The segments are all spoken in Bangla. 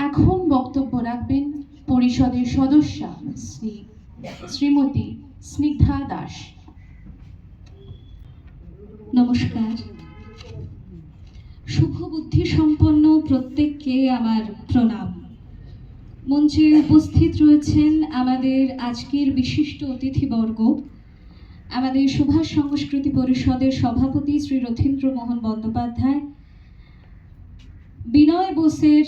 এখন বক্তব্য রাখবেন পরিষদের সদস্যা শ্রীমতী স্নিগ্ধা দাস। নমস্কার। শুভ বুদ্ধি সম্পন্ন প্রত্যেককে আমার প্রণাম। মঞ্চে উপস্থিত রয়েছেন আমাদের আজকের বিশিষ্ট অতিথিবর্গ, আমাদের সুভাষ সংস্কৃতি পরিষদের সভাপতি শ্রী রথীন্দ্রমোহন বন্দ্যোপাধ্যায়, বিনয় বোসের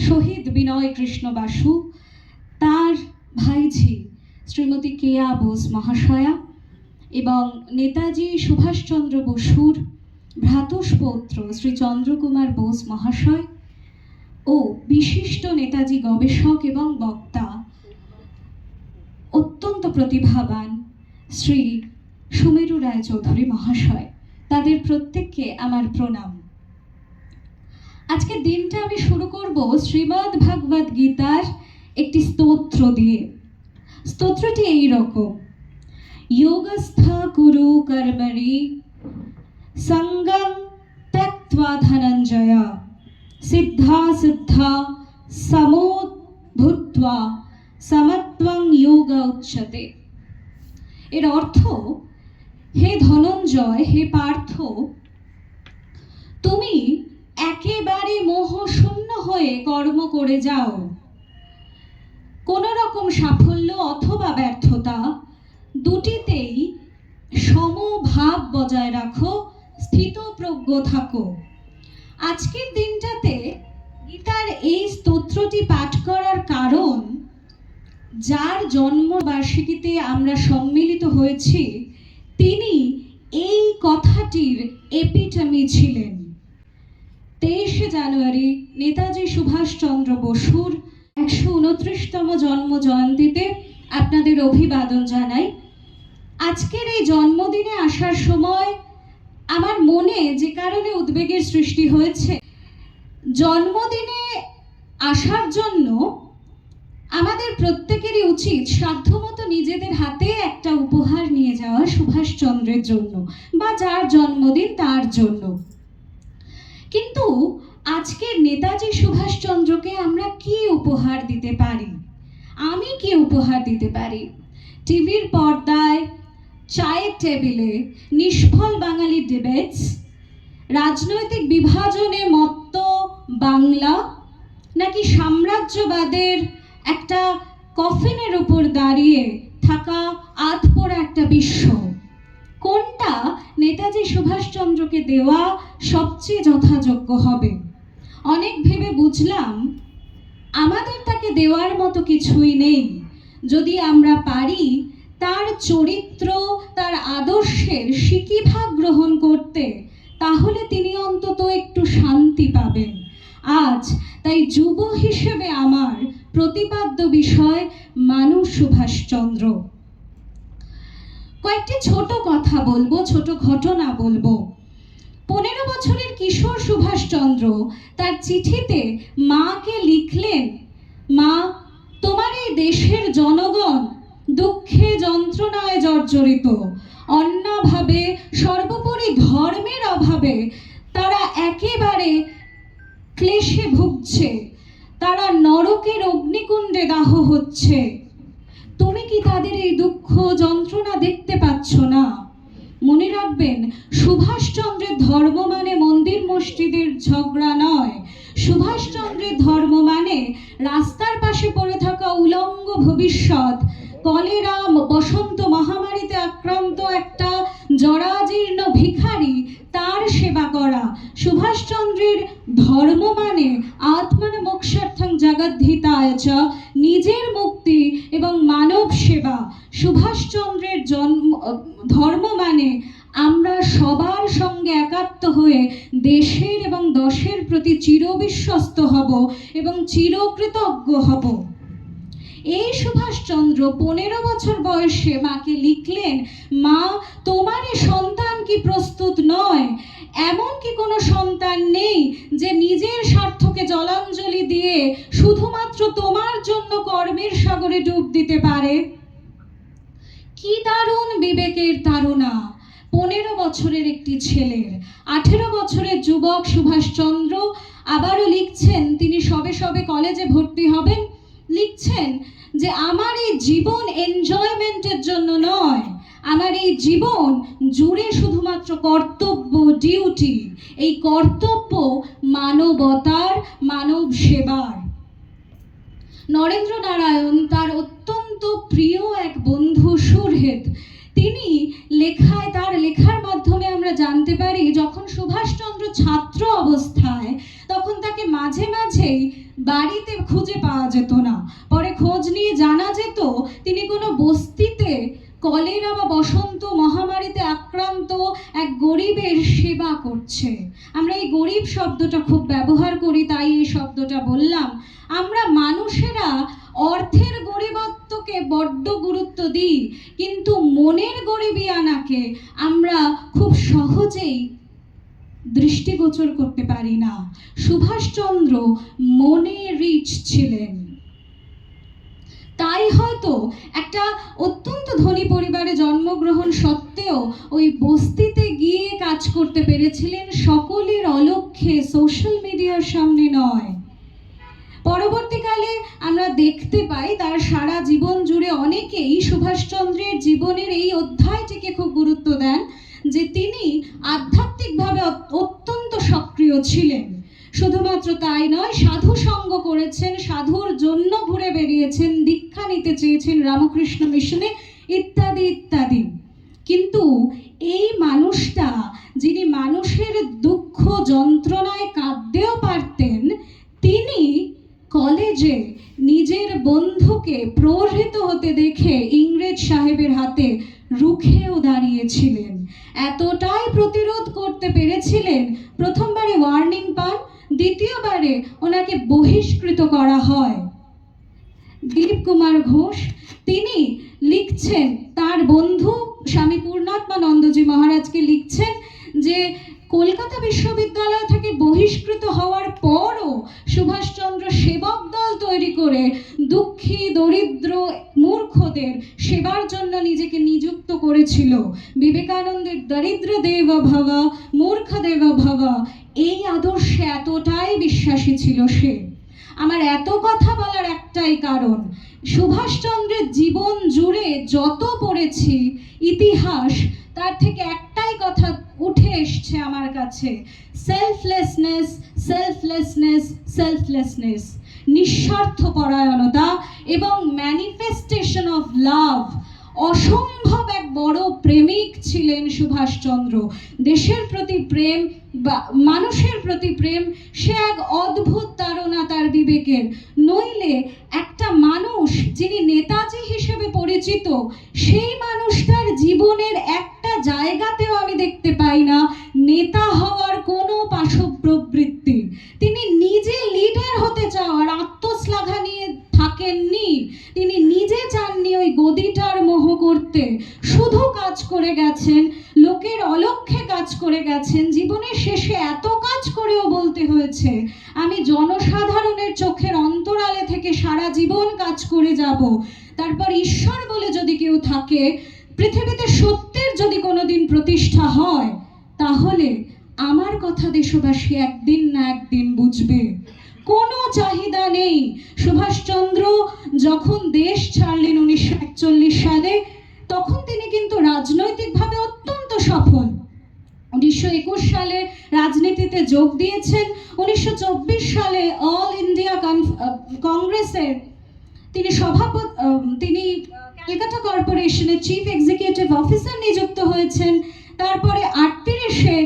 শহীদ বিনয় কৃষ্ণ বাসু, তার ভাইঝি শ্রীমতী কেয়া বোস মহাশয়া এবং নেতাজি সুভাষচন্দ্র বসুর ভ্রাতুষ্পৌত্র শ্রী চন্দ্রকুমার বোস মহাশয় ও বিশিষ্ট নেতাজি গবেষক এবং বক্তা অত্যন্ত প্রতিভাবান শ্রী সুমেরু রায়চৌধুরী মহাশয়, তাদের প্রত্যেককে আমার প্রণাম। আজকের দিনটা আমি শুরু করব শ্রীমদ্ ভাগবত গীতার একটি স্তোত্র দিয়ে। স্তোত্রটি এই রকম: যোগস্থ কুরু কর্মণি সঙ্গং ত্যক্ত্বা ধনঞ্জয় সিদ্ধা সিদ্ধা সমো ভূত্বা সমত্বং যোগ উচ্যতে। এর অর্থ, হে ধনঞ্জয়, হে পার্থ, তুমি একেবারে মোহ শূন্য হয়ে কর্ম করে যাও। কোন রকম সাফল্য অথবা ব্যর্থতা দুটিতেই সমভাব বজায় রাখো, স্থিতপ্রজ্ঞ থাকো। আজকের দিনটাতে গীতার এই স্তোত্রটি পাঠ করার কারণ, যার জন্মবার্ষিকীতে আমরা সম্মিলিত হয়েছি তিনি এই কথাটির এপিটমি ছিলেন। 23 জানুয়ারি নেতাজি সুভাষচন্দ্র বসুর 129তম জন্ম জয়ন্তীতে আপনাদের অভিবাদন জানাই। আজকের এই জন্মদিনে আসার সময় আমার মনে যে কারণে উদ্বেগের সৃষ্টি হয়েছে, জন্মদিনে আসার জন্য আমাদের প্রত্যেকেরই উচিত সাধ্যমতো নিজেদের হাতে একটা উপহার নিয়ে যাওয়া সুভাষচন্দ্রের জন্য বা যার জন্মদিন তার জন্য। কিন্তু আজকের নেতাজি সুভাষচন্দ্রকে আমরা কি উপহার দিতে পারি? আমি কি উপহার দিতে পারি? টিভির পর্দায়, চায়ের টেবিলে নিষ্ফল বাঙালি ডিবেটস, রাজনৈতিক বিভাজনে মত্ত বাংলা, নাকি সাম্রাজ্যবাদের একটা কফিনের উপর দাঁড়িয়ে থাকা আধপোড়া একটা বিশ্ব? কোনটা নেতাজি সুভাষচন্দ্রকে দেওয়া সবচেয়ে যথাযোগ্য হবে? অনেক ভেবে বুঝলাম আমাদের তাকে দেওয়ার মতো কিছুই নেই। যদি আমরা পারি তার চরিত্র, তার আদর্শের সিকিভাগ গ্রহণ করতে, তাহলে তিনি অন্তত একটু শান্তি পাবেন। আজ তাই যুব হিসেবে আমার প্রতিপাদ্য বিষয় মানুষ সুভাষচন্দ্র। কয়েকটি ছোট কথা বলবো, ছোট ঘটনা বলবো। 15 বছরের কিশোর সুভাষচন্দ্র তার চিঠিতে মাকে লিখলেন, মা, তোমার এই দেশের জনগণ দুঃখে যন্ত্রণায় জর্জরিত, অন্যভাবে সর্বোপরি ধর্মের অভাবে তারা একেবারে ক্লেশে ভুগছে, তারা নরকের অগ্নিকুণ্ডে দাহ হচ্ছে। তুমি কি তাদের এই দুঃখ যন্ত্রণা দেখতে পাচ্ছ না? মনে রাখবেন, সুভাষচন্দ্রের ধর্ম মানে মন্দির মসজিদের ঝগড়া নয়। সুভাষচন্দ্রের ধর্ম মানে রাস্তার পাশে পড়ে থাকা উলঙ্গ ভবিষ্যৎ, কলেরা বসন্ত মহামারীতে আক্রান্ত একটা জরাজীর্ণ ভিখারি, তার সেবা করা। সুভাষচন্দ্রের ধর্ম মানে আত্মান মোক্ষার্থং জগদ্ধিতায় চ, নিজের মুক্তি এবং মানব সেবা। সুভাষচন্দ্রের ধর্ম মানে আমরা সবার সঙ্গে একাত্ম হয়ে দেশের এবং দশের প্রতি চিরবিশ্বস্ত হব এবং চিরকৃতজ্ঞ হব। এই সুভাষচন্দ্র 15 বছর বয়সে মাকে লিখলেন, মা, তোমার এ সন্তান কি প্রস্তুত নয়? এমন কি কোনো সন্তান নেই যে নিজের স্বার্থকে জলাঞ্জলি দিয়ে শুধুমাত্র তোমার জন্য কর্মের সাগরে ডুব দিতে পারে? কি দারুণ বিবেকের তাড়না 15 বছরের একটি ছেলের। 18 বছরের যুবক সুভাষচন্দ্র আবারও লিখছেন, তিনি সবে সবে কলেজে ভর্তি হবেন, লিখছেন যে আমার এই জীবন এনজয়মেন্টের জন্য নয়, আমার এই জীবন জুড়ে শুধুমাত্র কর্তব্য, ডিউটি। এই কর্তব্য মানবতার, মানব সেবার। নরেন্দ্র নারায়ণ তার অত্যন্ত প্রিয় এক বন্ধু সুরহেত, তিনি লেখায়, তার লেখার মাধ্যমে আমরা জানতে পারি যখন সুভাষচন্দ্র ছাত্র অবস্থায় তখন তাকে মাঝে মাঝেই বাড়িতে খুঁজে পাওয়া যেত না। পরে খোঁজ নিয়ে জানা যেত তিনি কোনো বস্তিতে কলেরা বা বসন্ত মহামারীতে আক্রান্ত এক গরিবের সেবা করছে। আমরা এই গরিব শব্দটা খুব ব্যবহার করি, তাই এই শব্দটা বললাম। আমরা মানুষেরা অর্থের গরিবত্বকে বড্ড গুরুত্ব দিই, কিন্তু মনের গরিবিয়ানাকে আমরা খুব সহজেই দৃষ্টিগোচর করতে পারি না। সুভাষচন্দ্র মনে রিচ ছিলেন, তাই হয়তো একটা অত্যন্ত ধনী পরিবারে জন্মগ্রহণ সত্ত্বেও ওই বস্তিতে গিয়ে কাজ করতে পেরেছিলেন সকলের অলক্ষ্যে, সোশ্যাল মিডিয়ার সামনে নয়। পরবর্তীকালে আমরা দেখতে পাই তার সারা জীবন জুড়ে অনেকেই সুভাষচন্দ্রের জীবনের এই অধ্যায়টিকে খুব গুরুত্ব দেন যে তিনি আধ্যাত্মিকভাবে অত্যন্ত সক্রিয় ছিলেন। শুধুমাত্র তাই নয়, সাধু সঙ্গ করেছেন, সাধুর জন্য ঘুরে বেরিয়েছেন, দীক্ষা নিতে চেয়েছেন রামকৃষ্ণ মিশনে, ইত্যাদি ইত্যাদি। কিন্তু এই মানুষটা, যিনি মানুষের দুঃখ যন্ত্রণায় কাঁদতেও পারতেন, তিনি কলেজে নিজের বন্ধুকে প্রহৃত হতে দেখে ইংরেজ সাহেবের হাতে রুখেও দাঁড়িয়েছিলেন। এতটাই প্রতিরোধ করতে পেরেছিলেন, প্রথমবারে ওয়ার্নিং পান, দ্বিতীয়বারে ওনাকে বহিষ্কৃত করা হয়। দিলীপ কুমার ঘোষ তিনি লিখছেন, তার বন্ধু স্বামী পূর্ণাত্মানন্দজি মহারাজকে লিখছেন যে কলকাতা বিশ্ববিদ্যালয় থেকে বহিষ্কৃত হওয়ার পরও সুভাষচন্দ্র সেবক দল তৈরি করে দুঃখী, দরিদ্র, মূর্খদের সেবার জন্য নিজেকে নিযুক্ত করেছিল। বিবেকানন্দের দরিদ্র দেব ভব, মূর্খ দেব ভব, এই আদর্শে এতটাই বিশ্বাসী ছিল সে। আমার এত কথা বলার একটাই কারণ, সুভাষচন্দ্রের জীবন জুড়ে যত পড়েছি ইতিহাস, তার থেকে একটাই কথা উঠে এসছে আমার কাছে, সেলফলেসনেস, সেলফলেসনেস, সেলফলেসনেস, নিঃস্বার্থ পরায়ণতা এবং ম্যানিফেস্টেশন অফ লাভ। অসম্ভব এক বড় প্রেমিক ছিলেন সুভাষচন্দ্র। দেশের প্রতি প্রেম বা মানুষের প্রতি প্রেম, সে এক অদ্ভুত তাড়না তার বিবেকের। নইলে একটা মানুষ যিনি নেতাজি হিসেবে পরিচিত, সেই মানুষটার জীবনের একটা জায়গাতেও আমি দেখতে পাই না নেতা হওয়ার কোনো পাশপ্রবৃত্তি। তিনি নিজে লিডার হতে চাওয়ার আত্মশ্লাঘা নিয়ে থাকেননি, তিনি নিজে চাননি ওই গদিটার মোহ করতে। শুধু কাজ করে গেছেন, লোকের অলক্ষ্যে কাজ করে গেছেন। জীবনের শেষে এত কাজ করেও বলতে হয়েছে, আমি জনসাধারণের চোখের অন্তরালে থেকে সারা জীবন কাজ করে যাব। তারপর ঈশ্বর বলে যদি কেউ থাকে, পৃথিবীতে সত্যের যদি কোনোদিন প্রতিষ্ঠা হয়, তাহলে আমার কথা দেশবাসী একদিন না একদিন বুঝবে। কোনো চাহিদা নেই। সুভাষচন্দ্র যখন দেশ ছাড়লেন 1941 সালে, তখন তিনি কিন্তু রাজনৈতিকভাবে অত্যন্ত সফল। 1921 সালে রাজনীতিতে যোগ দিয়েছেন। 1924 সালে অল ইন্ডিয়া কংগ্রেসের তিনি তিনি ক্যালকাটা কর্পোরেশনের চিফ এক্সিকিউটিভ অফিসার নিযুক্ত হয়েছেন। তারপরে 38-এ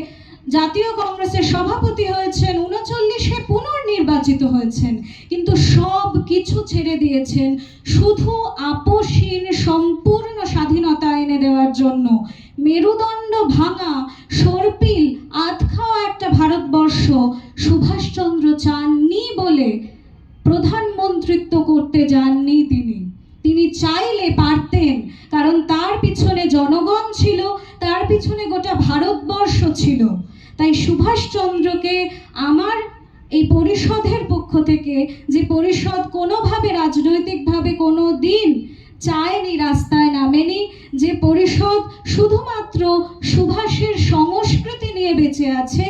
জাতীয় কংগ্রেসের সভাপতি হয়েছেন, 39-এ পুনর্নির্বাচিত হয়েছেন। কিন্তু সব কিছু ছেড়ে দিয়েছেন শুধু আপসহীন সম্পূর্ণ স্বাধীনতা এনে দেওয়ার জন্য। মেরুদণ্ড ভাঙা, সর্পিল, আধখাওয়া একটা ভারতবর্ষ সুভাষচন্দ্র চাননি বলে প্রধানমন্ত্রিত্ব করতে যাননি তিনি। তিনি চাইলে পারতেন, কারণ তার পিছনে জনগণ ছিল, তার পিছনে গোটা ভারতবর্ষ ছিল। তাই সুভাষচন্দ্রকে আমার এই পরিষদের পক্ষ থেকে, যে পরিষদ কোনোভাবে রাজনৈতিকভাবে কোনো দিন চায়নি, রাস্তায় নামেনি, যে পরিষদ শুধুমাত্র সুভাষের সংস্কৃতি নিয়ে বেঁচে আছে,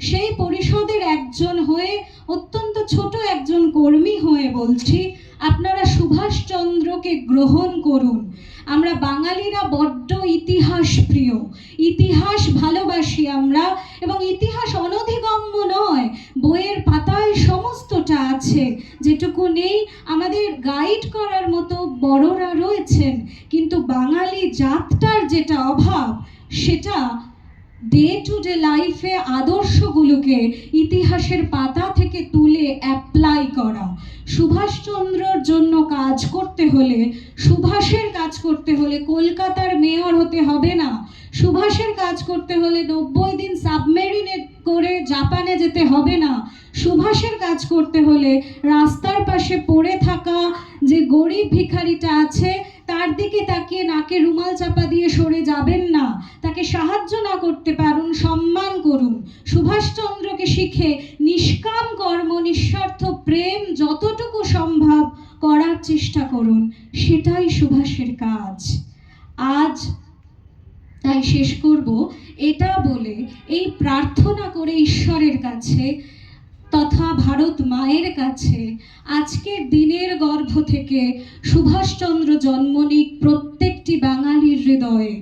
সেই পরিষদের একজন হয়ে অত্যন্ত ছোট একজন কর্মী হয়ে বলছি, আপনারা সুভাষচন্দ্রকে গ্রহণ করুন। আমরা বাঙালিরা বড্ড ইতিহাস প্রিয়, ইতিহাস ভালোবাসি আমরা, এবং ইতিহাস অনধিগম্য নয়, বইয়ের পাতায় সমস্তটা আছে। যেটুকু নেই আমাদের গাইড করার মতো বড়রা রয়েছেন, কিন্তু বাঙালি জাতটার যেটা অভাব, সেটা ডে টু ডে লাইফে আদর্শগুলোকে ইতিহাসের পাতা থেকে তুলে অ্যাপ্লাই করা। সুভাষচন্দ্রর জন্য কাজ করতে হলে, সুভাষের কাজ করতে হলে কলকাতার মেয়র হতে হবে না। সুভাষের কাজ করতে হলে 90 দিন সাবমেরিনে করে জাপানে যেতে হবে না। সুভাষের কাজ করতে হলে রাস্তার পাশে পড়ে থাকা যে গরিব ভিখারিটা আছে তার দিকে তাকিয়ে নাকে রুমাল চাপা দিয়ে সরে যাবেন না। তাকে সাহায্য না করতে পারুন, সম্মান করুন। সুভাষচন্দ্রকে শিখে নিষ্কাম কর্ম, নিঃস্বার্থ প্রেম যতটুকু সম্ভব করার চেষ্টা করুন। সেটাই সুভাষের কাজ। আজ তাই শেষ করব এটা বলে, এই প্রার্থনা করে ঈশ্বরের কাছে তথা ভারত মায়ের কাছে, আজকের দিনের গর্ভ থেকে সুভাষচন্দ্র জন্ম নিক প্রত্যেকটি বাঙালির হৃদয়ে।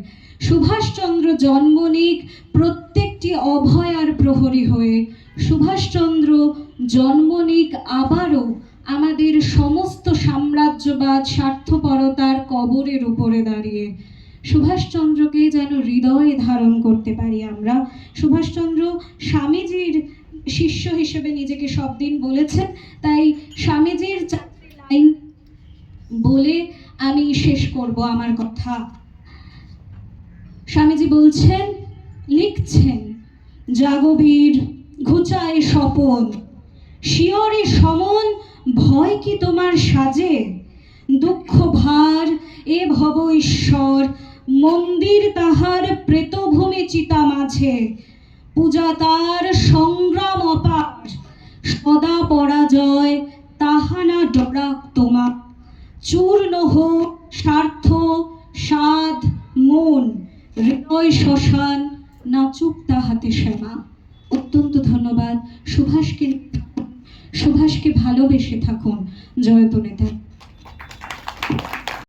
সুভাষচন্দ্র জন্ম নিক প্রত্যেকটি অভয়ার প্রহরী হয়ে। সুভাষচন্দ্র জন্ম নিক আবারও আমাদের সমস্ত সাম্রাজ্যবাদ স্বার্থপরতার কবরের উপরে দাঁড়িয়ে। সুভাষচন্দ্রকে যেন হৃদয়ে ধারণ করতে পারি আমরা। সুভাষচন্দ্র স্বামীজির শিষ্য হিসেবে নিজেকে সব দিন বলেছেন, তাই স্বামীজির 4টে লাইন বলে আমি শেষ করব আমার কথা। স্বামীজি বলছেন, লিখছেন, জাগবীর ঘুচায় স্বপন, শিয়রে সমন ভয় কি তোমার সাজে, দুঃখ ভার এ ভব ঈশ্বর, মন্দির তাহার প্রেতভূমি চিতা মাঝে, পূজা তার সংগ্রাম অপার, সদা পরাজয় তাহা না ডরাক তোমা, চূর্ণ হোক স্বার্থ সাধ মন, হৃদয় শ্মশান নাচুক তাহাতে শ্যামা। অত্যন্ত ধন্যবাদ। সুভাষকে ভালোবেসে থাকুন। জয়তু নেতা।